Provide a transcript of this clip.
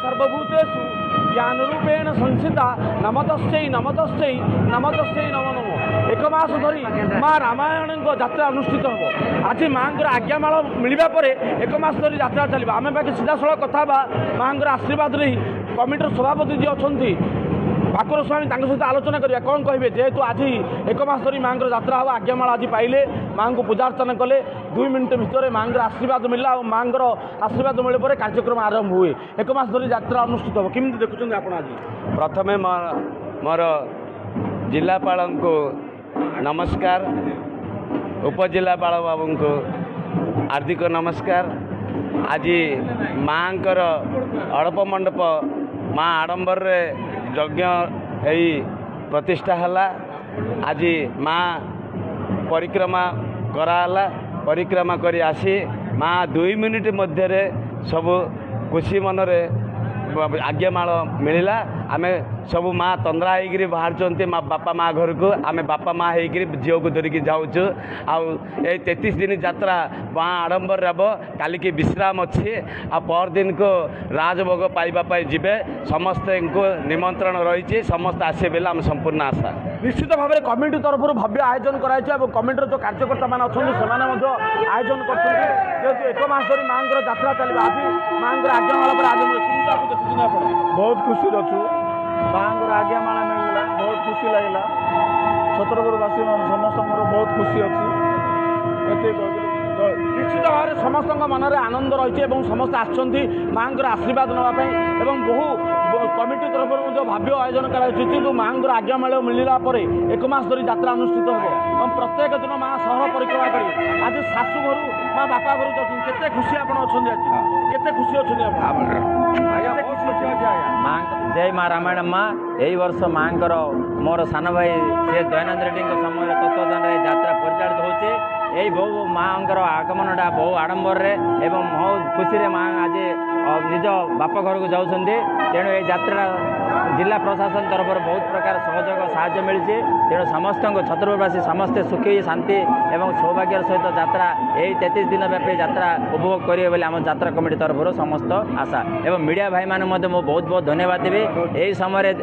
सर्वभूतेषु ज्ञानरूपेण संस्थिता नमतस्यै नमतस्यै नमतस्यै नमो नमो। एक मास धरी माँ रामायण यात्रा अनुष्ठित हम। आज माँ आज्ञामाल मिलवा पर एक मास धरी यात्रा चलो। आम बाकी सीधासल कथा माँ आशीर्वाद रही कमिटर सभापति जी अच्छा भाकुर स्वामी सहित आलोचना करिया कौन कहे जेहेतु आज एक मास धरी माँ यात्रा हम आज्ञामाल आज पाइले माँ को पूजा अर्चना कले 2 मिनिट भितर माँ आशीर्वाद मिलला और माँ आशीर्वाद मिले पर कार्यक्रम आरंभ हुए। एक मास धरी यात्रा अनुष्ठित हम केमी देखुं आप आज प्रथम मोर जिलापाल को नमस्कार उपजिलापाल बाबू को हार्दिक नमस्कार। आज माँ अड़प मंडप माँ आडंबर यज्ञ प्रतिष्ठा है। आज माँ परिक्रमा कराला परिक्रमा करी आसी माँ 2 मिनिट मध्य सब खुशी मनरे आज्ञामाल मिलला। आमे सब माँ तंद्रा होकर बाहर माँ बापा माँ घर को आमे बापा माँ होकर झील को धरिकी जाऊँ। आउ 33 दिन यात्रा माँ आडंबर रब काली की विश्राम अच्छी आ पर दिन को राजभोग पाइबा जीवे समस्त को निमंत्रण रही समस्त आसे बेला आम संपूर्ण आशा। निश्चित भाव में कमिटी तरफ भव्य आयोजन कर कमिटर जो कार्यकर्ता मैंने अच्छा आयोजन कर एक मास धरी माँ यात्रा चलो। आज माँ आज्ञामाल पर आज बहुत खुशी अच्छु माँ आज्ञामाल मिलला बहुत खुशी लगला। छतरपुरवासी समस्त बहुत खुशी अच्छी। निश्चित भाव में समस्त मनरे आनंद रही समस्त आसछन्ति माँ आशीर्वाद नापी बहु कमिटी तरफ भाव्य आयोजन कर माँ आज्ञामाल मिलला पर एक मास धरी यात्रा अनुष्ठित हम। प्रत्येक दिन माँ सहर परिक्रमा कर आज शाशु घर माँ बापा घर जाऊँ केते खुशी आप केते खुशी माँ जय माँ रामायण माँ यही वर्ष माँ मोर सान भाई से दयानंद रेड्डी समय तत्वदान यात्रा परिचालित होचे। यही बहु माँ आगमनटा बहु आडंबर एवं बहुत खुशी माँ आज निज बाप घर को जाऊँ। तेणु ये यात्रा जिला प्रशासन तरफ बहुत प्रकार सहयोग साहाय्य मिली। तेणु समस्त छतरपुरवासी समस्ते सुखी शांति एवं सौभाग्यर सहित यात्रा यही 33 दिन व्यापी यात्रा उपभोग करेंगे बोली आम यात्रा कमिटी तरफ समस्त आशा एवं मीडिया भाई मैंने बहुत बहुत धन्यवाद देवी। यही समय